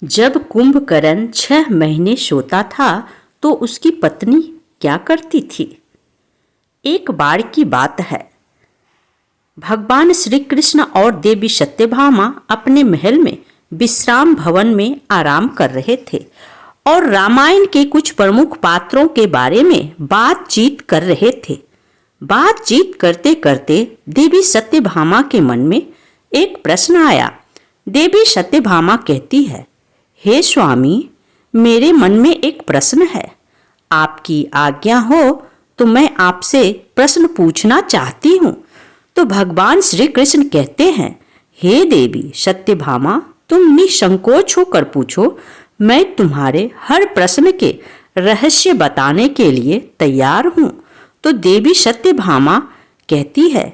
जब कुंभकर्ण 6 महीने सोता था तो उसकी पत्नी क्या करती थी। एक बार की बात है, भगवान श्री कृष्ण और देवी सत्यभामा अपने महल में विश्राम भवन में आराम कर रहे थे और रामायण के कुछ प्रमुख पात्रों के बारे में बातचीत कर रहे थे। बातचीत करते करते देवी सत्यभामा के मन में एक प्रश्न आया। देवी सत्यभामा कहती है, हे स्वामी, मेरे मन में एक प्रश्न है। आपकी आज्ञा हो तो मैं आपसे प्रश्न पूछना चाहती हूँ। तो भगवान श्री कृष्ण कहते हैं, हे देवी सत्यभामा, तुम निसंकोच होकर पूछो। मैं तुम्हारे हर प्रश्न के रहस्य बताने के लिए तैयार हूँ। तो देवी सत्यभामा कहती है,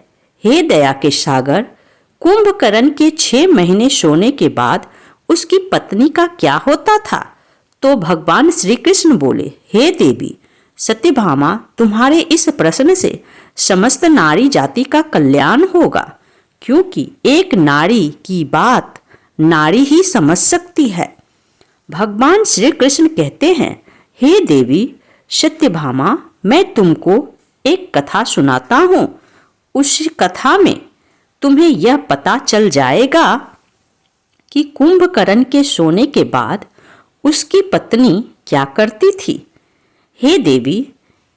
हे दया के सागर, कुंभकर्ण के 6 महीने सोने के बाद उसकी पत्नी का क्या होता था। तो भगवान श्री कृष्ण बोले, हे देवी सत्यभामा, तुम्हारे इस प्रश्न से समस्त नारी जाति का कल्याण होगा, क्योंकि एक नारी की बात नारी ही समझ सकती है। भगवान श्री कृष्ण कहते हैं, हे देवी सत्यभामा, मैं तुमको एक कथा सुनाता हूँ। उस कथा में तुम्हें यह पता चल जाएगा कि कुंभकर्ण के सोने के बाद उसकी पत्नी क्या करती थी। हे देवी,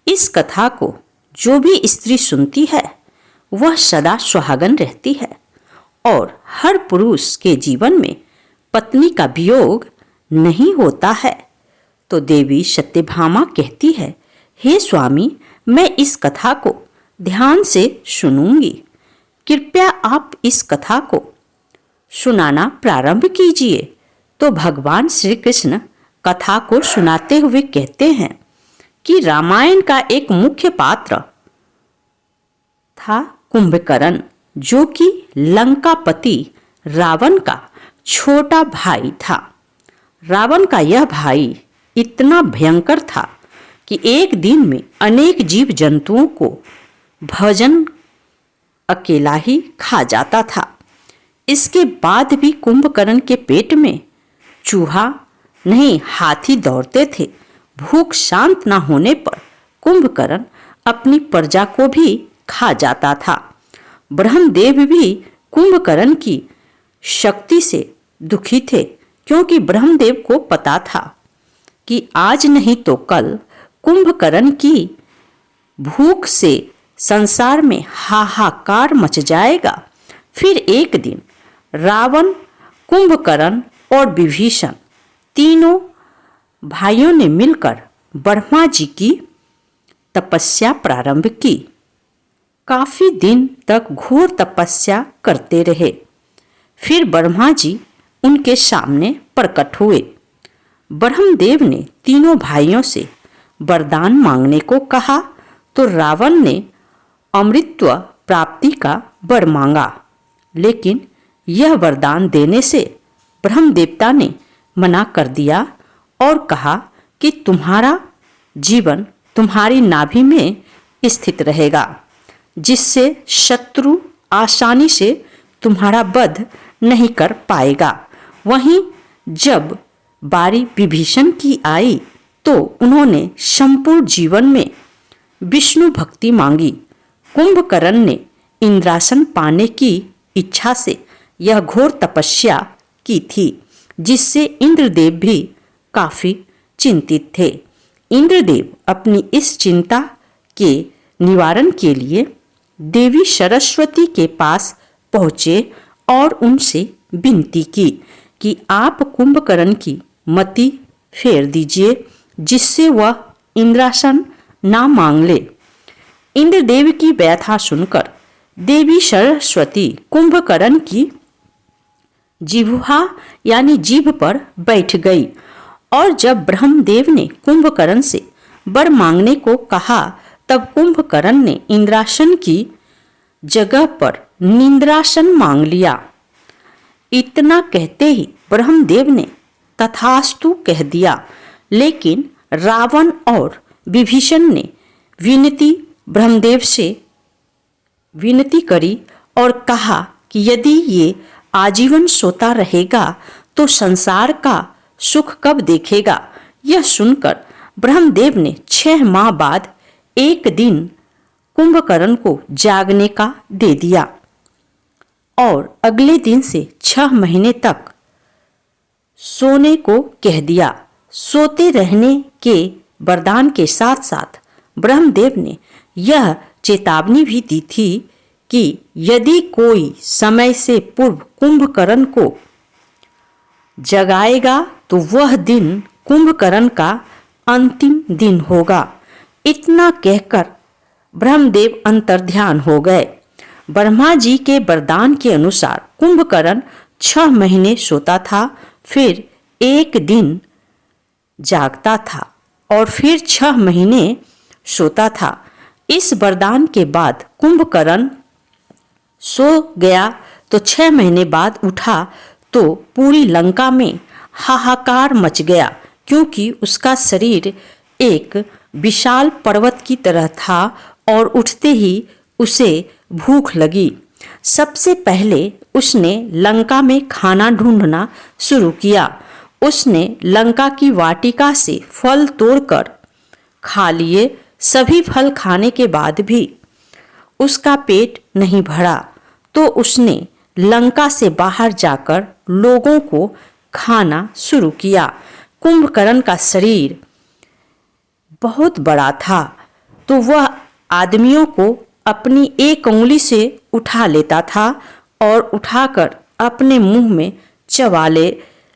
इस कथा को जो भी स्त्री सुनती है वह सदा सुहागन रहती है और हर पुरुष के जीवन में पत्नी का वियोग नहीं होता है। तो देवी सत्यभामा कहती है, हे स्वामी, मैं इस कथा को ध्यान से सुनूंगी। कृपया आप इस कथा को सुनाना प्रारंभ कीजिए। तो भगवान श्री कृष्ण कथा को सुनाते हुए कहते हैं कि रामायण का एक मुख्य पात्र था कुंभकर्ण, जो कि लंकापति रावण का छोटा भाई था। रावण का यह भाई इतना भयंकर था कि एक दिन में अनेक जीव जंतुओं को भोजन अकेला ही खा जाता था। इसके बाद भी कुंभकर्ण के पेट में चूहा नहीं हाथी दौड़ते थे। भूख शांत न होने पर कुंभकर्ण अपनी प्रजा को भी खा जाता था। ब्रह्मदेव भी कुंभकर्ण की शक्ति से दुखी थे, क्योंकि ब्रह्मदेव को पता था कि आज नहीं तो कल कुंभकर्ण की भूख से संसार में हाहाकार मच जाएगा। फिर एक दिन रावण, कुंभकर्ण और विभीषण तीनों भाइयों ने मिलकर ब्रह्मा जी की तपस्या प्रारंभ की। काफी दिन तक घोर तपस्या करते रहे। फिर ब्रह्मा जी उनके सामने प्रकट हुए। ब्रह्मदेव ने तीनों भाइयों से वरदान मांगने को कहा, तो रावण ने अमृतत्व प्राप्ति का वर मांगा, लेकिन यह वरदान देने से ब्रह्म देवता ने मना कर दिया और कहा कि तुम्हारा जीवन तुम्हारी नाभि में स्थित रहेगा, जिससे शत्रु आसानी से तुम्हारा वध नहीं कर पाएगा। वहीं जब बारी विभीषण की आई तो उन्होंने संपूर्ण जीवन में विष्णु भक्ति मांगी। कुंभकर्ण ने इंद्रासन पाने की इच्छा से यह घोर तपस्या की थी, जिससे इंद्रदेव भी काफी चिंतित थे। इंद्रदेव अपनी इस चिंता के निवारण के लिए देवी सरस्वती के पास पहुँचे और उनसे विनती की कि आप कुंभकर्ण की मति फेर दीजिए, जिससे वह इंद्रासन ना मांग ले। इंद्रदेव की व्यथा सुनकर देवी सरस्वती कुंभकर्ण की जिह्वा यानी जीभ पर बैठ गई और जब ब्रह्मदेव ने कुंभकर्ण से वर मांगने को कहा, तब कुंभकर्ण ने इंद्रासन की जगह पर निंद्रासन मांग लिया। इतना कहते ही ब्रह्मदेव ने तथास्तु कह दिया, लेकिन रावण और विभीषण ने ब्रह्मदेव से विनती करी और कहा कि यदि ये आजीवन सोता रहेगा तो संसार का सुख कब देखेगा। यह सुनकर ब्रह्मदेव ने 6 माह बाद एक दिन कुंभकर्ण को जागने का दे दिया और अगले दिन से 6 महीने तक सोने को कह दिया। सोते रहने के वरदान के साथ साथ ब्रह्मदेव ने यह चेतावनी भी दी थी कि यदि कोई समय से पूर्व कुंभकर्ण को जगाएगा तो वह दिन कुंभकर्ण का अंतिम दिन होगा। इतना कहकर ब्रह्मदेव अंतर्ध्यान हो गए। ब्रह्मा जी के वरदान के अनुसार कुंभकर्ण 6 महीने सोता था, फिर एक दिन जागता था और फिर 6 महीने सोता था। इस वरदान के बाद कुंभकर्ण सो गया तो 6 महीने बाद उठा तो पूरी लंका में हाहाकार मच गया, क्योंकि उसका शरीर एक विशाल पर्वत की तरह था और उठते ही उसे भूख लगी। सबसे पहले उसने लंका में खाना ढूंढना शुरू किया। उसने लंका की वाटिका से फल तोड़कर खा लिए। सभी फल खाने के बाद भी उसका पेट नहीं भरा तो उसने लंका से बाहर जाकर लोगों को खाना शुरू किया। कुंभकर्ण का शरीर बहुत बड़ा था तो वह आदमियों को अपनी एक उंगली से उठा लेता था और उठाकर अपने मुंह में चबा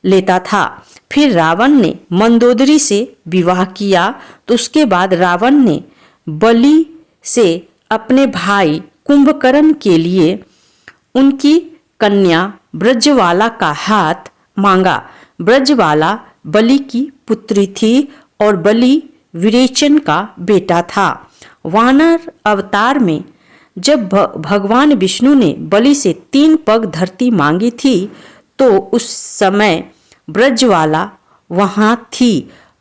लेता था। फिर रावण ने मंदोदरी से विवाह किया तो उसके बाद रावण ने बलि से अपने भाई कुंभकर्ण के लिए उनकी कन्या ब्रजवाला का हाथ मांगा। ब्रजवाला बलि की पुत्री थी और बलि विरेचन का बेटा था। वानर अवतार में जब भगवान विष्णु ने बलि से 3 पग धरती मांगी थी तो उस समय ब्रजवाला वहां थी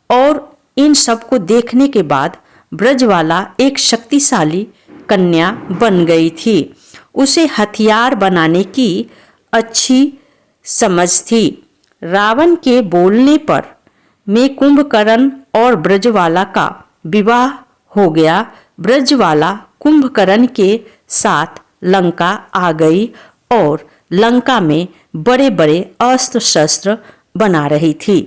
और इन सब को देखने के बाद ब्रजवाला एक शक्तिशाली कन्या बन गई थी। उसे हथियार बनाने की अच्छी समझ थी। रावण के बोलने पर में कुंभकर्ण और ब्रजवाला का विवाह हो गया। ब्रजवाला कुंभकर्ण के साथ लंका आ गई और लंका में बड़े बड़े अस्त्र शस्त्र बना रही थी।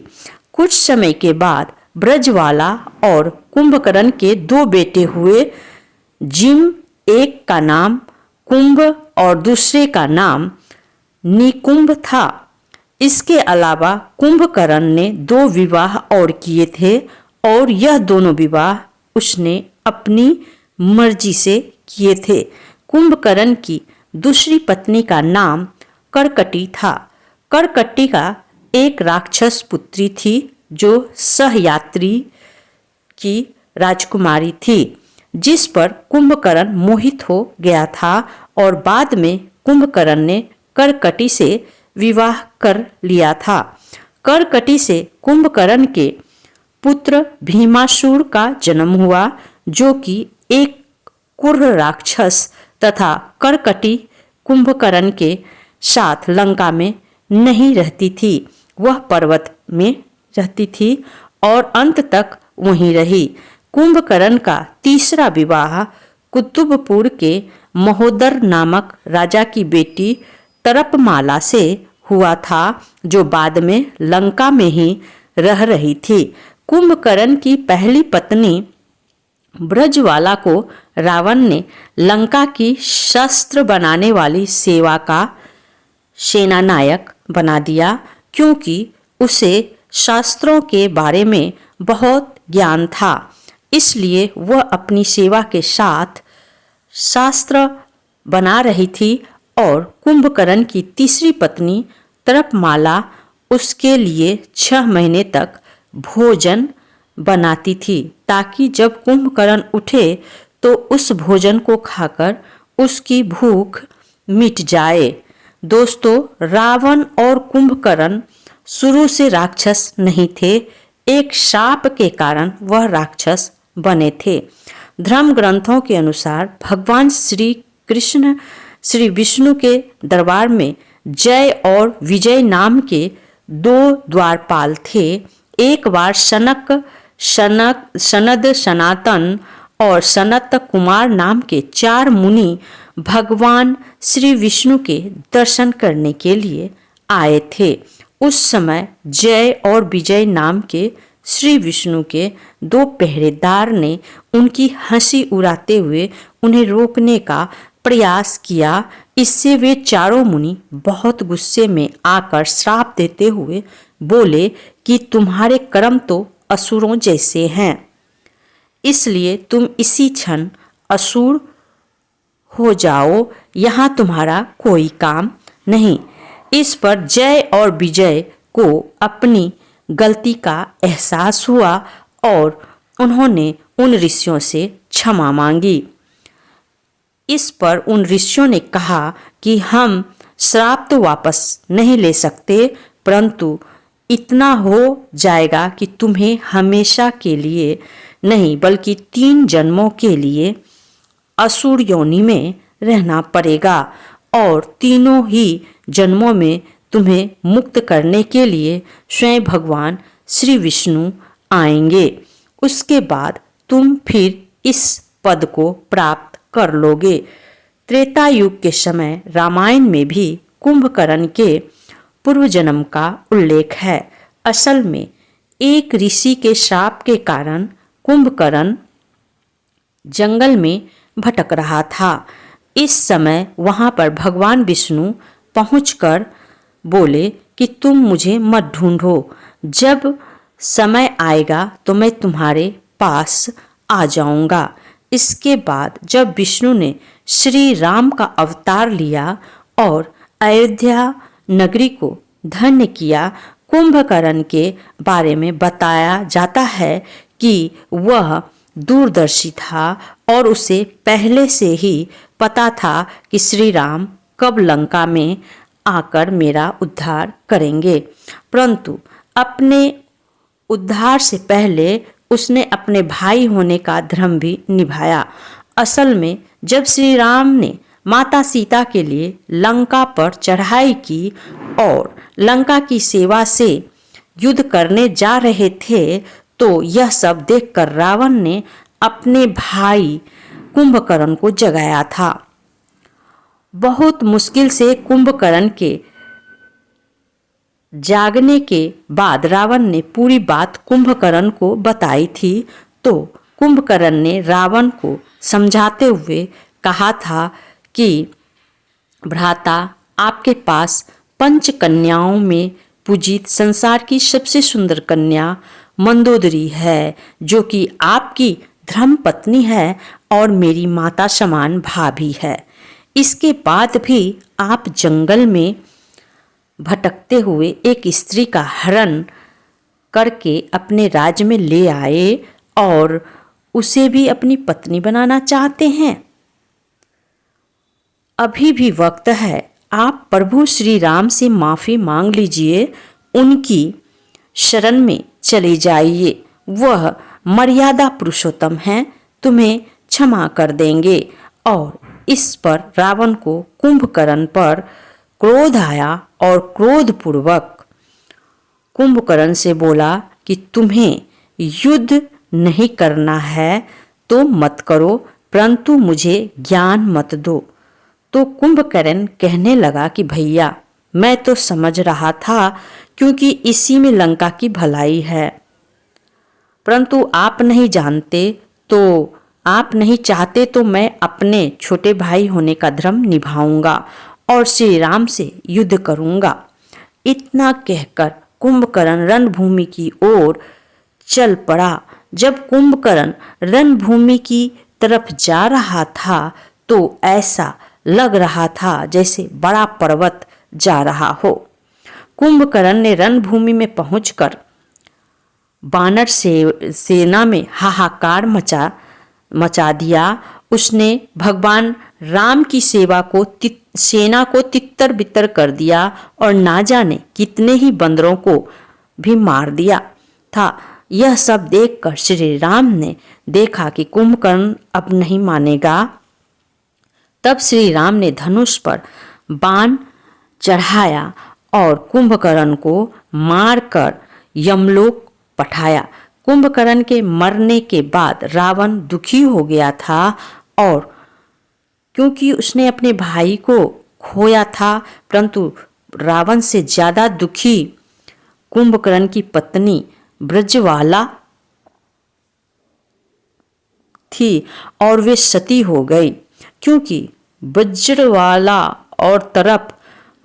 कुछ समय के बाद ब्रजवाला और कुंभकर्ण के 2 बेटे हुए। जिम एक का नाम कुंभ और दूसरे का नाम निकुंभ था। इसके अलावा कुंभकर्ण ने 2 विवाह और किए थे और यह दोनों विवाह उसने अपनी मर्जी से किए थे। कुंभकर्ण की दूसरी पत्नी का नाम करकटी था। करकटी का एक राक्षस पुत्री थी जो सहयात्री की राजकुमारी थी, जिस पर कुंभकर्ण मोहित हो गया था और बाद में कुंभकर्ण ने करकटी से विवाह कर लिया था। करकटी से कुंभकर्ण के पुत्र भीमासुर का जन्म हुआ, जो कि एक क्रूर राक्षस तथा करकटी कुंभकर्ण के साथ लंका में नहीं रहती थी। वह पर्वत में रहती थी और अंत तक वहीं रही। कुंभकर्ण का तीसरा विवाह कुतुबपुर के महोदर नामक राजा की बेटी तरपमाला से हुआ था, जो बाद में लंका में ही रह रही थी। कुंभकर्ण की पहली पत्नी ब्रजवाला को रावण ने लंका की शस्त्र बनाने वाली सेवा का सेनानायक बना दिया, क्योंकि उसे शास्त्रों के बारे में बहुत ज्ञान था। इसलिए वह अपनी सेवा के साथ शास्त्र बना रही थी और कुंभकर्ण की तीसरी पत्नी तरपमाला उसके लिए 6 महीने तक भोजन बनाती थी, ताकि जब कुंभकर्ण उठे तो उस भोजन को खाकर उसकी भूख मिट जाए। दोस्तों, रावण और कुंभकर्ण शुरू से राक्षस नहीं थे, एक शाप के कारण वह राक्षस बने थे। धर्म ग्रंथों के अनुसार भगवान श्री कृष्ण श्री विष्णु के दरबार में जय और विजय नाम के 2 द्वारपाल थे। एक बार सनद, सनातन और सनत कुमार नाम के 4 मुनि भगवान श्री विष्णु के दर्शन करने के लिए आए थे। उस समय जय और विजय नाम के श्री विष्णु के 2 पहरेदार ने उनकी हंसी उड़ाते हुए उन्हें रोकने का प्रयास किया। इससे वे चारों मुनि बहुत गुस्से में आकर श्राप देते हुए बोले कि तुम्हारे कर्म तो असुरों जैसे हैं, इसलिए तुम इसी क्षण असुर हो जाओ, यहाँ तुम्हारा कोई काम नहीं। इस पर जय और विजय को अपनी गलती का एहसास हुआ और उन्होंने उन ऋषियों से क्षमा मांगी। इस पर उन ऋषियों ने कहा कि हम श्राप तो वापस नहीं ले सकते, परंतु इतना हो जाएगा कि तुम्हें हमेशा के लिए नहीं बल्कि 3 जन्मों के लिए असुर योनि में रहना पड़ेगा और तीनों ही जन्मों में तुम्हें मुक्त करने के लिए स्वयं भगवान श्री विष्णु आएंगे। उसके बाद तुम फिर इस पद को प्राप्त कर लोगे। त्रेता युग के समय रामायण में भी कुंभकर्ण के पूर्व जन्म का उल्लेख है। असल में एक ऋषि के श्राप के कारण कुंभकर्ण जंगल में भटक रहा था। इस समय वहां पर भगवान विष्णु पहुंचकर बोले कि तुम मुझे मत ढूंढो, जब समय आएगा तो मैं तुम्हारे पास आ जाऊंगा। इसके बाद जब विष्णु ने श्री राम का अवतार लिया और अयोध्या नगरी को धन्य किया, कुंभकर्ण के बारे में बताया जाता है कि वह दूरदर्शी था और उसे पहले से ही पता था कि श्री राम कब लंका में आकर मेरा उद्धार करेंगे, परंतु अपने उद्धार से पहले उसने अपने भाई होने का धर्म भी निभाया। असल में जब श्री राम ने माता सीता के लिए लंका पर चढ़ाई की और लंका की सेवा से युद्ध करने जा रहे थे, तो यह सब देखकर रावण ने अपने भाई कुंभकर्ण को जगाया था। बहुत मुश्किल से कुंभकर्ण के जागने के बाद रावण ने पूरी बात कुंभकर्ण को बताई थी। तो कुंभकर्ण ने रावण को समझाते हुए कहा था कि भ्राता, आपके पास 5 कन्याओं में पूजित संसार की सबसे सुंदर कन्या मंदोदरी है, जो कि आपकी धर्म पत्नी है और मेरी माता समान भाभी है। इसके बाद भी आप जंगल में भटकते हुए एक स्त्री का हरण करके अपने राज्य में ले आए और उसे भी अपनी पत्नी बनाना चाहते हैं। अभी भी वक्त है, आप प्रभु श्री राम से माफ़ी मांग लीजिए, उनकी शरण में चले जाइए। वह मर्यादा पुरुषोत्तम हैं, तुम्हें क्षमा कर देंगे। और इस पर रावण को कुंभकर्ण पर क्रोध आया और क्रोधपूर्वक कुंभकर्ण से बोला कि तुम्हें युद्ध नहीं करना है तो मत करो, परंतु मुझे ज्ञान मत दो। तो कुंभकर्ण कहने लगा कि भैया, मैं तो समझ रहा था क्योंकि इसी में लंका की भलाई है, परंतु आप नहीं जानते, तो आप नहीं चाहते तो मैं अपने छोटे भाई होने का धर्म निभाऊंगा और श्री राम से युद्ध करूंगा। इतना कहकर कुंभकर्ण रणभूमि की ओर चल पड़ा। जब कुंभकर्ण रणभूमि की तरफ जा रहा था तो ऐसा लग रहा था जैसे बड़ा पर्वत जा रहा हो। कुंभकर्ण ने रणभूमि में पहुंचकर बानर सेना में हाहाकार मचा दिया। उसने भगवान राम की सेना को तितर बितर कर दिया और ना जाने कितने ही बंदरों को भी मार दिया था। यह सब देखकर श्री राम ने देखा कि कुंभकर्ण अब नहीं मानेगा। तब श्री राम ने धनुष पर बाण चढ़ाया और कुंभकर्ण को मारकर यमलोक पठाया। कुंभकर्ण के मरने के बाद रावण दुखी हो गया था और क्योंकि उसने अपने भाई को खोया था, परंतु रावण से ज़्यादा दुखी कुंभकर्ण की पत्नी ब्रजवाला थी और वे सती हो गई, क्योंकि ब्रजवाला और तरफ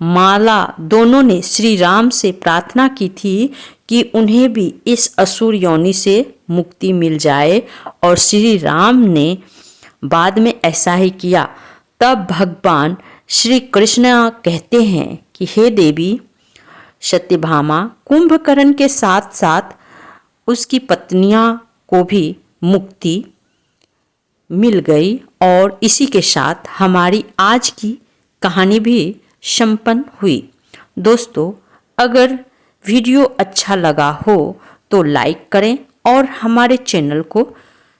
माला दोनों ने श्री राम से प्रार्थना की थी कि उन्हें भी इस असुर योनि से मुक्ति मिल जाए, और श्री राम ने बाद में ऐसा ही किया। तब भगवान श्री कृष्ण कहते हैं कि हे देवी सत्यभामा, कुंभकर्ण के साथ साथ उसकी पत्नियां को भी मुक्ति मिल गई, और इसी के साथ हमारी आज की कहानी भी संपन्न हुई। दोस्तों, अगर वीडियो अच्छा लगा हो तो लाइक करें और हमारे चैनल को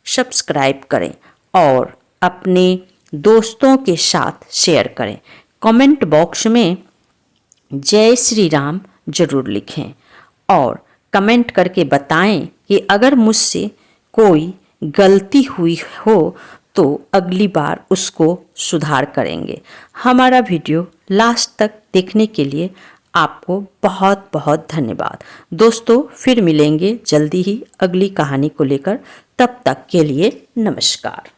सब्सक्राइब करें और अपने दोस्तों के साथ शेयर करें। कमेंट बॉक्स में जय श्री राम जरूर लिखें और कमेंट करके बताएं कि अगर मुझसे कोई गलती हुई हो तो अगली बार उसको सुधार करेंगे। हमारा वीडियो लास्ट तक देखने के लिए आपको बहुत बहुत धन्यवाद। दोस्तों, फिर मिलेंगे जल्दी ही अगली कहानी को लेकर। तब तक के लिए नमस्कार।